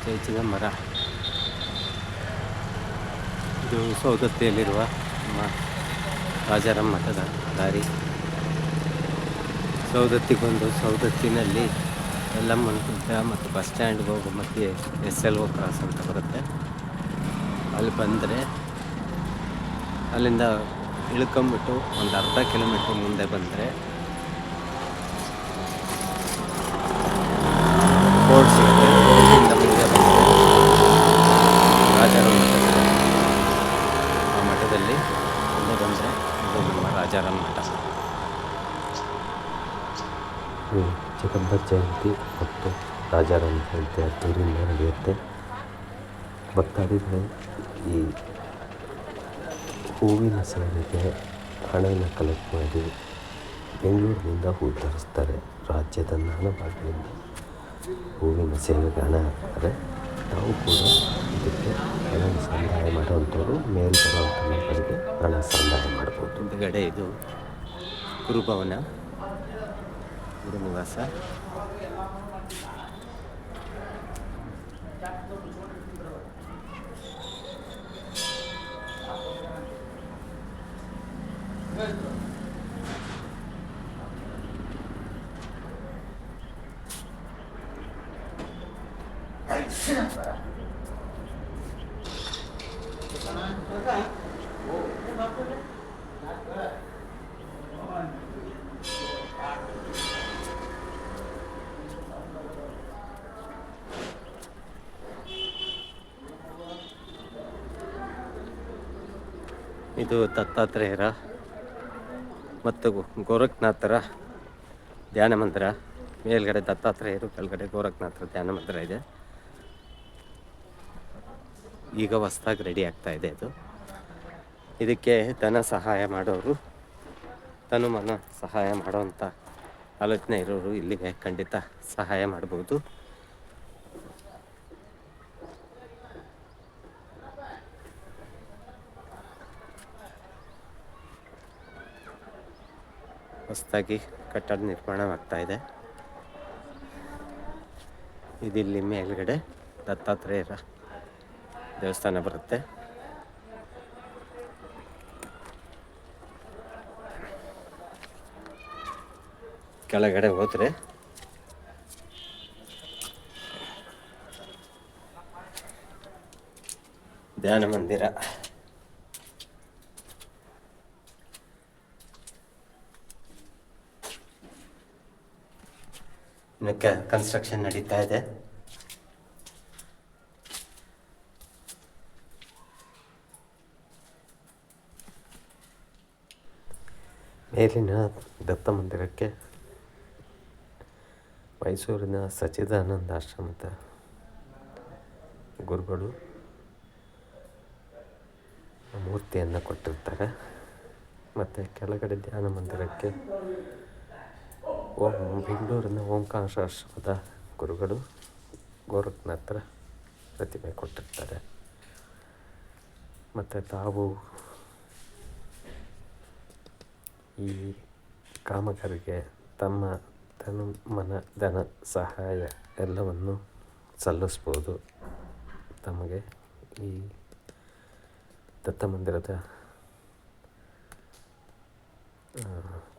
ತೇಜಿನ ಮರ. ಇದು ಸೌದತ್ತಿಯಲ್ಲಿರುವ ನಮ್ಮ ರಾಜಾರಾಮ್ ಮಠದ ದಾರಿ. ಸೌದತ್ತಿಗೊಂದು ಸೌದತ್ತಿನಲ್ಲಿ ಯಲ್ಲಮ್ಮನ ಗುಡ್ಡ ಮತ್ತು ಬಸ್ ಸ್ಟ್ಯಾಂಡ್ಗೆ ಹೋಗೋ ಮಧ್ಯೆ SLO ಕ್ರಾಸ್ ಅಂತ ಬರುತ್ತೆ. ಅಲ್ಲಿ ಬಂದರೆ ಅಲ್ಲಿಂದ ಇಳ್ಕೊಂಬಿಟ್ಟು ಒಂದು ಅರ್ಧ ಕಿಲೋಮೀಟ್ರ್ ಮುಂದೆ ಬಂದರೆ ಬೋರ್ಡ್ ಸಿಗುತ್ತೆ. ಬೋರ್ಡಿಂದ ಮುಂದೆ ಬಂದರೆ ರಾಜಾರಾಮ್ ಮಠ. ಆ ಮಠದಲ್ಲಿ ಮುಂದೆ ಬಂದರೆ ಇದು ನಮ್ಮ ರಾಜಾರಾಮ್ ಮಠ. ಜಗಂಬರ ಜಯಂತಿ ಮತ್ತು ರಾಜಾರಾಮ್ ಜಯಂತಿ ಅದ್ದೂರಿಯಿಂದ ನಡೆಯುತ್ತೆ. ಭಕ್ತಾದಿಗಳು ಈ ಹೂವಿನ ಸೇವೆಗೆ ಹಣವನ್ನು ಕಲೆಕ್ಟ್ ಮಾಡಿ ಬೆಂಗಳೂರಿನಿಂದ ಹೂ ತರಿಸ್ತಾರೆ. ರಾಜ್ಯದ ನಾನಾ ಭಾಗಗಳಿಂದ ಹೂವಿನ ಸೇವೆಗೆ ಹಣ ಹಾಕ್ತಾರೆ. ನಾವು ಕೂಡ ಇದಕ್ಕೆ ಹಣ ಸಂದಾಯ ಮಾಡುವಂಥವ್ರು ಮೇಲೆ ಬರುವಂಥ ನಂಬರಿಗೆ ಹಣ ಸಂದಾಯ ಮಾಡ್ಬೋದು. ಹಿಂದುಗಡೆ ಇದು ಗುರುಭವನ, ಗುರುನಿವಾಸ. ಇದು ದತ್ತಾತ್ರೇಯರ ಮತ್ತು ಗೋರಖ್ನಾಥರ ಧ್ಯಾನ ಮಂದಿರ. ಮೇಲ್ಗಡೆ ದತ್ತಾತ್ರೇಯರು, ಕೆಳಗಡೆ ಗೋರಖ್ನಾಥರ ಧ್ಯಾನ ಮಂದಿರ ಇದೆ. ಈಗ ಹೊಸ್ದಾಗಿ ರೆಡಿ ಆಗ್ತಾ ಇದೆ ಇದು. ಇದಕ್ಕೆ ಧನ ಸಹಾಯ ಮಾಡೋರು, ತನು ಮನ ಸಹಾಯ ಮಾಡೋವಂಥ ಆಲೋಚನೆ ಇರೋರು ಇಲ್ಲಿಗೆ ಖಂಡಿತ ಸಹಾಯ ಮಾಡ್ಬೋದು. ಹೊಸದಾಗಿ ಕಟ್ಟಡ ನಿರ್ಮಾಣವಾಗ್ತಾ ಇದೆ. ಇದಿಲ್ಲಿ ಮೇಲ್ಗಡೆ ದತ್ತಾತ್ರೇಯರ ದೇವಸ್ಥಾನ ಬರುತ್ತೆ. ಕೆಳಗಡೆ ಹೋದರೆ ಧ್ಯಾನ ಮಂದಿರ. ಕನ್ಸ್ಟ್ರಕ್ಷನ್ ನಡೀತಾ ಇದೆ. ಮೇಲಿನ ದತ್ತ ಮಂದಿರಕ್ಕೆ ಮೈಸೂರಿನ ಸಚ್ಚಿದಾನಂದ ಆಶ್ರಮದ ಗುರುಗಳು ಮೂರ್ತಿಯನ್ನು ಕೊಟ್ಟಿರ್ತಾರೆ. ಮತ್ತು ಕೆಳಗಡೆ ಧ್ಯಾನ ಮಂದಿರಕ್ಕೆ ಬೆಂಗಳೂರಿನ ಓಂಕಾರಾಶ್ರಮದ ಗುರುಗಳು ಗೋರಖ್ನಾಥರ ಪ್ರತಿಮೆ ಕೊಟ್ಟಿರ್ತಾರೆ. ಮತ್ತು ತಾವು ಈ ಕಾಮಗಾರಿಗೆ ತಮ್ಮ ತನು ಮನ ಧನ ಸಹಾಯ ಎಲ್ಲವನ್ನು ಸಲ್ಲಿಸ್ಬೋದು. ತಮಗೆ ಈ ದತ್ತ ಮಂದಿರದ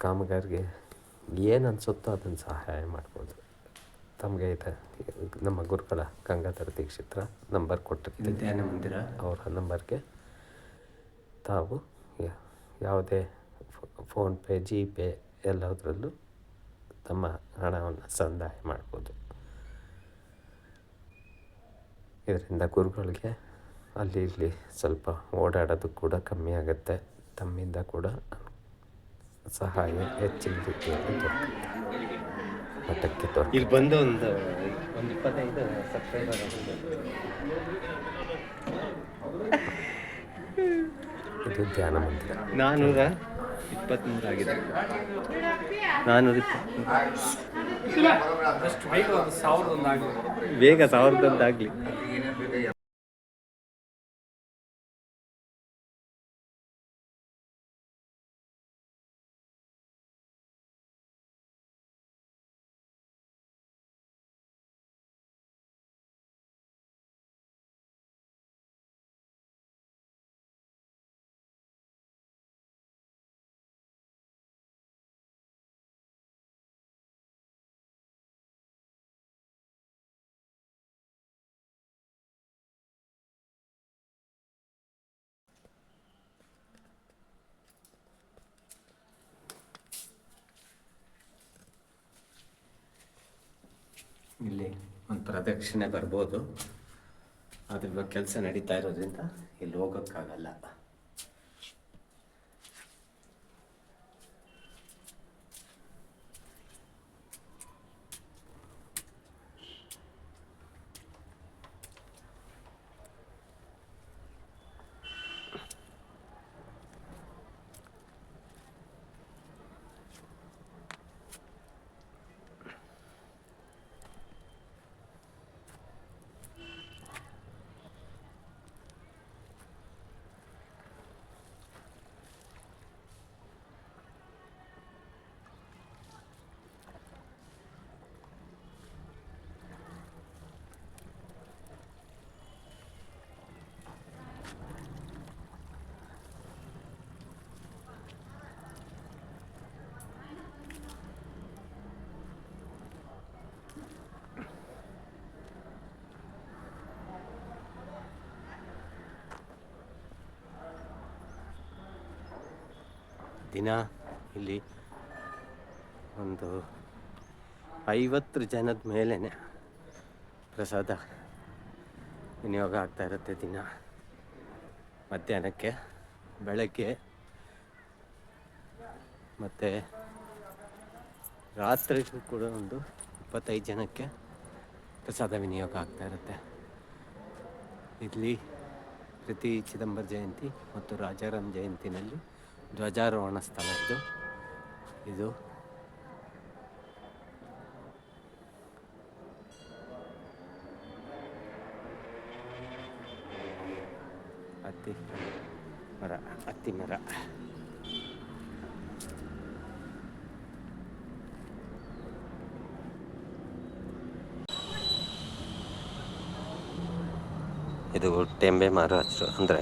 ಕಾಮಗಾರಿಗೆ ಏನು ಅನಿಸುತ್ತೋ ಅದನ್ನು ಸಹಾಯ ಮಾಡ್ಬೋದು. ತಮಗೆ ನಮ್ಮ ಗುರುಗಳ ಗಂಗಾಧರ ದೀಕ್ಷಿತರ ನಂಬರ್ ಕೊಟ್ಟಿರ್ತೀನಿ, ಧ್ಯಾನ ಮಂದಿರ. ಅವರ ನಂಬರ್ಗೆ ತಾವು ಯಾವುದೇ ಫೋನ್ಪೇ, ಜಿಪೇ ಎಲ್ಲದರಲ್ಲೂ ತಮ್ಮ ಹಣವನ್ನು ಸಂದಾಯ ಮಾಡ್ಬೋದು. ಇದರಿಂದ ಗುರುಗಳಿಗೆ ಅಲ್ಲಿ ಇಲ್ಲಿ ಸ್ವಲ್ಪ ಓಡಾಡೋದು ಕೂಡ ಕಮ್ಮಿ ಆಗುತ್ತೆ. ತಮ್ಮಿಂದ ಕೂಡ ಸಹಾಯ ಹೆಚ್ಚಿನ ರೀತಿಯಲ್ಲಿ ದೊರಕುತ್ತೆ. ಮಠಕ್ಕೆ ದೊರಕುತ್ತೆ. ಇಲ್ಲಿ ಬಂದು ಒಂದು 25 ಸಬ್ಸ್ಕ್ರೈಬರ್ ಇದು ಧ್ಯಾನ ಮಂದಿರ. 423 ಆಗಿದೆ. 423 ಬೇಗ 1000 ಆಗಲಿ. ಇಲ್ಲಿ ಒಂದು ಪ್ರದಕ್ಷಿಣೆ ಬರ್ಬೋದು, ಅದ್ರ ಕೆಲಸ ನಡೀತಾ ಇರೋದ್ರಿಂದ ಇಲ್ಲಿ ಹೋಗೋಕ್ಕಾಗಲ್ಲ. ದಿನ ಇಲ್ಲಿ ಒಂದು 50 ಜನದ ಮೇಲೆ ಪ್ರಸಾದ ವಿನಿಯೋಗ ಆಗ್ತಾ ಇರುತ್ತೆ ದಿನ. ಮಧ್ಯಾಹ್ನಕ್ಕೆ, ಬೆಳಗ್ಗೆ ಮತ್ತು ರಾತ್ರಿಗೂ ಕೂಡ ಒಂದು 25 ಜನಕ್ಕೆ ಪ್ರಸಾದ ವಿನಿಯೋಗ ಆಗ್ತಾ ಇರುತ್ತೆ. ಇಲ್ಲಿ ಪ್ರತಿ ಚಿದಂಬರ ಜಯಂತಿ ಮತ್ತು ರಾಜಾರಾಮ್ ಜಯಂತಿನಲ್ಲಿ ಧ್ವಜಾರೋಹಣ ಸ್ಥಳ ಇದು ಹತ್ತಿ ಮರ. ಇದು ಟೆಂಬೆ ಮಹಾರಾಜರು ಅಂದರೆ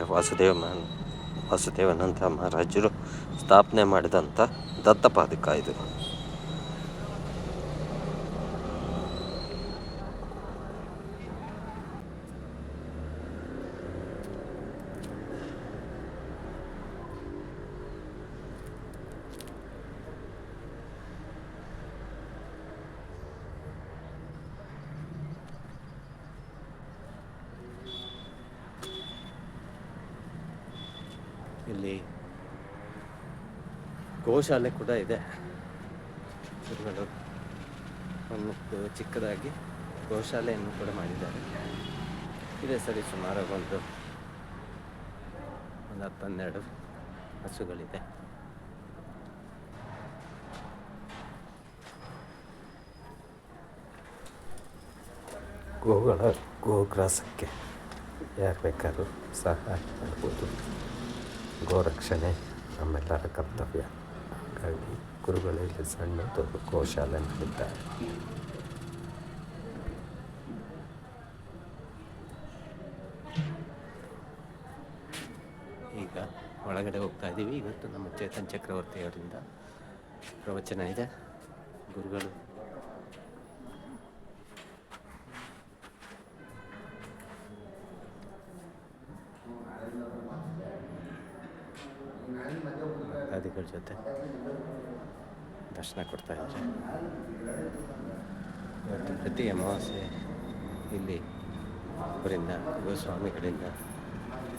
ವಾಸುದೇವನಂತ ಮಹಾರಾಜರು ಸ್ಥಾಪನೆ ಮಾಡಿದಂಥ ದತ್ತಪಾದುಕ ಇದು. ಇಲ್ಲಿ ಗೋಶಾಲೆ ಕೂಡ ಇದೆ. ಗುರುಗಳು ಒಂದು ಚಿಕ್ಕದಾಗಿ ಗೋಶಾಲೆಯನ್ನು ಕೂಡ ಮಾಡಿದ್ದಾರೆ. ಇದೆ ಸರಿ, ಸುಮಾರು ಒಂದು 10-12 ಹಸುಗಳಿದೆ. ಗೋಗ್ರಾಸಕ್ಕೆ ಯಾರು ಬೇಕಾದ್ರೂ ಸಹಾಯ ಮಾಡ್ಬೋದು. ಗೋರಕ್ಷಣೆ ನಮ್ಮೆಲ್ಲರ ಕರ್ತವ್ಯ. ಹಾಗಾಗಿ ಗುರುಗಳಲ್ಲಿ ಸಣ್ಣ ದೊಡ್ಡ ಗೋಶಾಲೆ ಮಾಡಿದ್ದಾರೆ. ಈಗ ಒಳಗಡೆ ಹೋಗ್ತಾ ಇದ್ದೀವಿ. ಇವತ್ತು ನಮ್ಮ ಚೇತನ್ ಚಕ್ರವರ್ತಿ ಅವರಿಂದ ಪ್ರವಚನ ಇದೆ. ಗುರುಗಳು ಭಕ್ತಾದಿಗಳ ಜೊತೆ ದರ್ಶನ ಕೊಡ್ತಾ ಇದ್ದಾರೆ. ಇವತ್ತು ಪ್ರತಿ ಅಮಾವಾಸ್ಯೆ ಇಲ್ಲಿ ಅವರಿಂದ ಗೋಸ್ವಾಮಿಗಳಿಂದ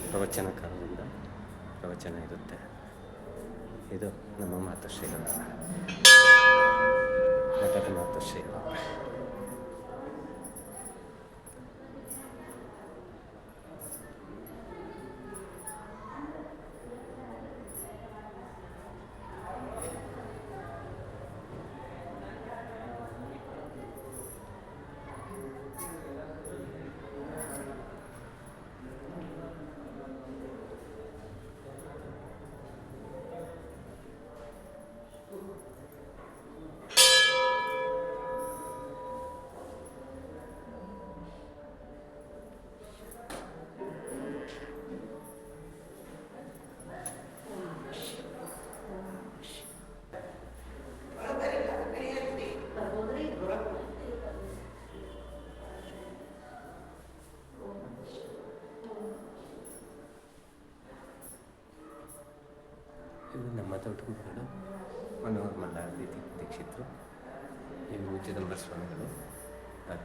ಪ್ರವಚನಕಾರರಿಂದ ಪ್ರವಚನ ಇರುತ್ತೆ. ಇದು ನಮ್ಮ ಮಾತೃಶ್ರೀಗಳ ಮಠದ ಮಾತೃಶ್ರೀಗಳು. ಇದು ನಮ್ಮ ದೊಡ್ಡಗುರುಗಳು ಮನೋಹರ್ ಮಲ್ಲಾರ್ ದೀಕ್ಷಿತರು. ಇವರು ಚಿದಂಬರ ಸ್ವಾಮಿಗಳು. ಗುರುಗಳ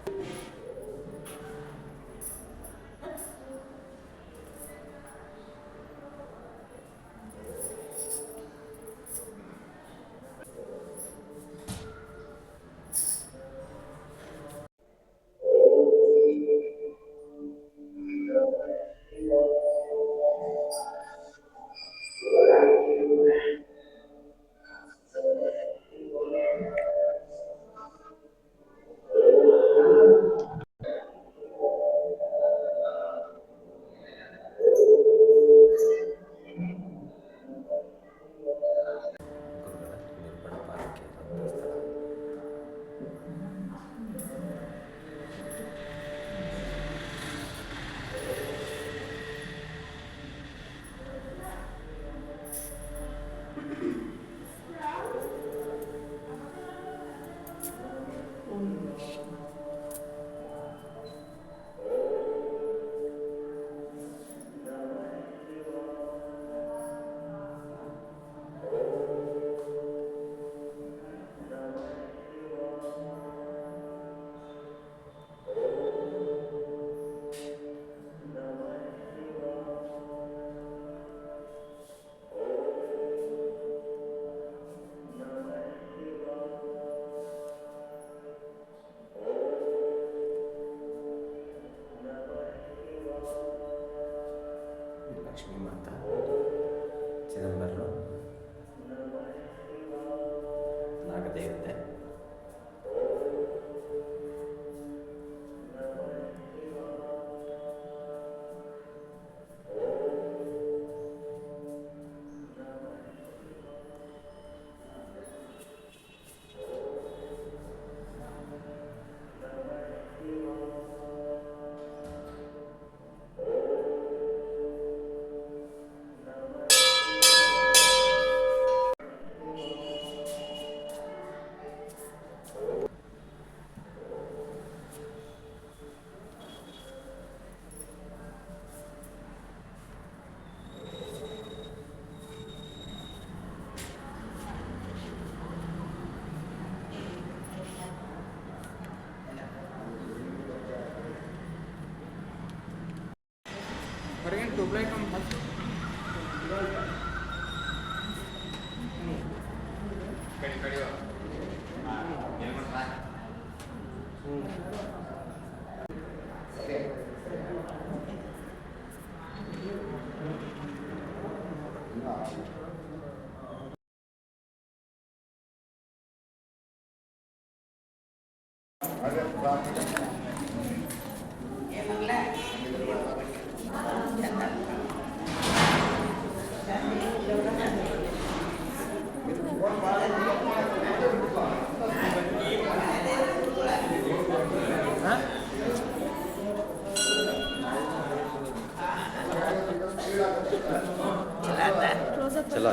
ನಿರ್ಗುಣ ಪಾದಕ್ಕೆ ಇರುವಂಥ ಸ್ಥಳ. ಲಕ್ಷ್ಮೀ ಮಾತಾ, ಚಿದಂಬರ ನಾಗದೇವತೆ, ಹೊರಗಿನ ಟ್ಯೂಬ್ಲೈಟ್ ಒಂದು ಹಚ್ಚು. ಚಲೋ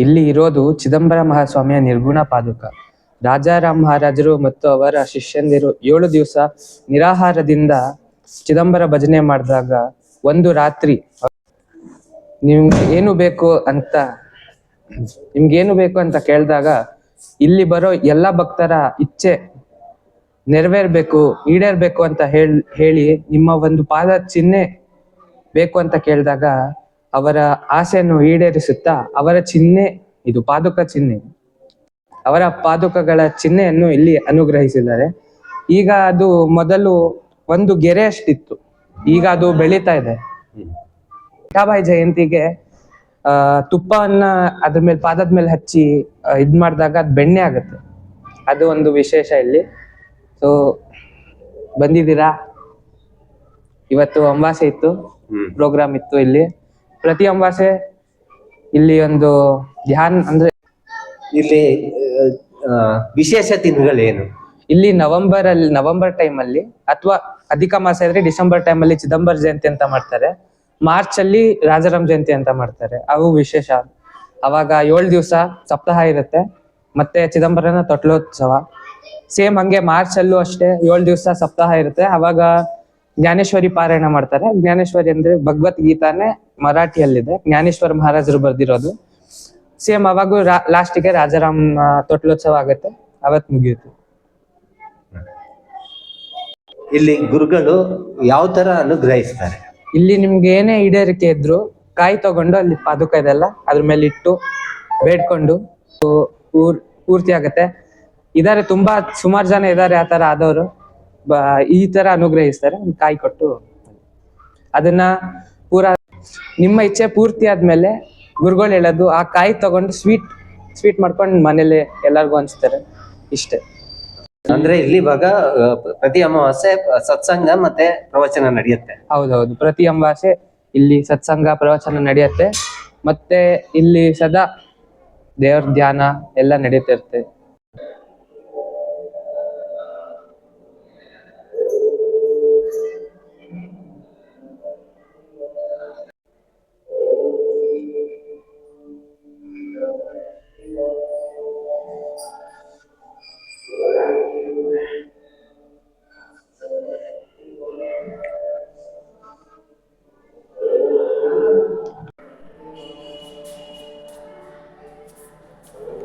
ಇಲ್ಲಿ ಇರೋದು ಚಿದಂಬರ ಮಹಾಸ್ವಾಮಿಯ ನಿರ್ಗುಣ ಪಾದುಕ. ರಾಜಾರಾಮ್ ಮಹಾರಾಜರು ಮತ್ತು ಅವರ ಶಿಷ್ಯಂದಿರು 7 ದಿವಸ ನಿರಾಹಾರದಿಂದ ಚಿದಂಬರ ಭಜನೆ ಮಾಡಿದಾಗ ಒಂದು ರಾತ್ರಿ ನಿಮ್ಗೇನು ಬೇಕು ಅಂತ ಕೇಳಿದಾಗ ಇಲ್ಲಿ ಬರೋ ಎಲ್ಲ ಭಕ್ತರ ಇಚ್ಛೆ ನೆರವೇರ್ಬೇಕು, ಈಡೇರ್ಬೇಕು ಅಂತ ಹೇಳಿ ನಿಮ್ಮ ಒಂದು ಪಾದ ಚಿಹ್ನೆ ಬೇಕು ಅಂತ ಕೇಳಿದಾಗ ಅವರ ಆಸೆಯನ್ನು ಈಡೇರಿಸುತ್ತಾ ಅವರ ಚಿಹ್ನೆ ಇದು ಪಾದುಕ ಚಿಹ್ನೆ, ಅವರ ಪಾದುಕಗಳ ಚಿಹ್ನೆಯನ್ನು ಇಲ್ಲಿ ಅನುಗ್ರಹಿಸಿದ್ದಾರೆ. ಈಗ ಅದು ಮೊದಲು ಒಂದು ಗೆರೆ ಅಷ್ಟಿತ್ತು, ಈಗ ಅದು ಬೆಳೀತಾ ಇದೆ. ಮಿಠಾಬಾಯಿ ಜಯಂತಿಗೆ ತುಪ್ಪವನ್ನ ಅದ್ರ ಮೇಲೆ ಪಾದದ ಮೇಲೆ ಹಚ್ಚಿ ಇದ್ ಮಾಡಿದಾಗ ಅದು ಬೆಣ್ಣೆ ಆಗುತ್ತೆ. ಅದು ಒಂದು ವಿಶೇಷ ಇಲ್ಲಿ. ಸೊ ಬಂದಿದ್ದೀರಾ? ಇವತ್ತು ಅಮಾವಾಸ್ಯೆ ಇತ್ತು, ಪ್ರೋಗ್ರಾಮ್ ಇತ್ತು ಇಲ್ಲಿ. ಪ್ರತಿ ಅಮಾವಾಸ್ಯೆ ಇಲ್ಲಿ ಒಂದು ಧ್ಯಾನ ಅಂದ್ರೆ ಇಲ್ಲಿ ವಿಶೇಷ ದಿನಗಳೇನು? ಇಲ್ಲಿ ನವೆಂಬರ್ ಟೈಮ್ ಅಲ್ಲಿ ಅಥವಾ ಅಧಿಕ ಮಾಸ ಇದ್ರೆ ಡಿಸೆಂಬರ್ ಟೈಮ್ ಅಲ್ಲಿ ಚಿದಂಬರ ಜಯಂತಿ ಅಂತ ಮಾಡ್ತಾರೆ. ಮಾರ್ಚ್ ಅಲ್ಲಿ ರಾಜಾರಾಮ್ ಜಯಂತಿ ಅಂತ ಮಾಡ್ತಾರೆ. ಅವು ವಿಶೇಷ. ಅವಾಗ 7 ದಿವಸ ಸಪ್ತಾಹ ಇರುತ್ತೆ. ಮತ್ತೆ ಚಿದಂಬರನ ತೊಟ್ಲೋತ್ಸವ ಸೇಮ್ ಹಂಗೆ ಮಾರ್ಚ್ ಅಲ್ಲೂ ಅಷ್ಟೇ 7 ದಿವಸ ಸಪ್ತಾಹ ಇರುತ್ತೆ. ಅವಾಗ ಜ್ಞಾನೇಶ್ವರಿ ಪಾರಾಯಣ ಮಾಡ್ತಾರೆ. ಜ್ಞಾನೇಶ್ವರಿ ಅಂದ್ರೆ ಭಗವದ್ಗೀತಾನೇ ಮರಾಠಿಯಲ್ಲಿದೆ, ಜ್ಞಾನೇಶ್ವರ ಮಹಾರಾಜರು ಬರ್ದಿರೋದು. ಸೇಮ್ ಅವಾಗೂ ಲಾಸ್ಟಿಗೆ ರಾಜಾರಾಮ್ ತೊಟ್ಲೋತ್ಸವ ಆಗುತ್ತೆ. ಅವತ್ ಮುಗಿಯುತ್ತೆ. ಇಲ್ಲಿ ಗುರುಗಳು ಯಾವ ತರ ಅನುಗ್ರಹಿಸ್ತಾರೆ? ಇಲ್ಲಿ ನಿಮ್ಗೆ ಏನೇ ಈಡೇರಿಕೆ ಇದ್ರು ಕಾಯಿ ತಗೊಂಡು ಅಲ್ಲಿ ಪಾದುಕ ಇದೆಲ್ಲ ಅದ್ರ ಮೇಲೆ ಇಟ್ಟು ಬೇಡ್ಕೊಂಡು ಪೂರ್ತಿ ಆಗತ್ತೆ. ಇದಾರೆ, ತುಂಬಾ ಸುಮಾರು ಜನ ಇದಾರೆ ಆ ತರ ಆದವರು. ಈ ತರ ಅನುಗ್ರಹಿಸ್ತಾರೆ, ಒಂದು ಕಾಯಿ ಕೊಟ್ಟು ಅದನ್ನ ಪೂರಾ ನಿಮ್ಮ ಇಚ್ಛೆ ಪೂರ್ತಿ ಆದ್ಮೇಲೆ ಗುರುಗಳು ಹೇಳೋದು ಆ ಕಾಯಿ ತಗೊಂಡು ಸ್ವೀಟ್ ಮಾಡ್ಕೊಂಡು ಮನೇಲಿ ಎಲ್ಲರಿಗೂ ಹಂಚ್ತಾರೆ. ಇಷ್ಟೇ. ಅಂದ್ರೆ ಇಲ್ಲಿ ಇವಾಗ ಪ್ರತಿ ಅಮಾವಾಸ್ಯೆ ಸತ್ಸಂಗ ಮತ್ತೆ ಪ್ರವಚನ ನಡೆಯುತ್ತೆ. ಹೌದೌದು, ಪ್ರತಿ ಅಮಾವಾಸ್ಯೆ ಇಲ್ಲಿ ಸತ್ಸಂಗ ಪ್ರವಚನ ನಡೆಯುತ್ತೆ. ಮತ್ತೆ ಇಲ್ಲಿ ಸದಾ ದೇವ್ರ ಧ್ಯಾನ ಎಲ್ಲ ನಡೀತಿರುತ್ತೆ.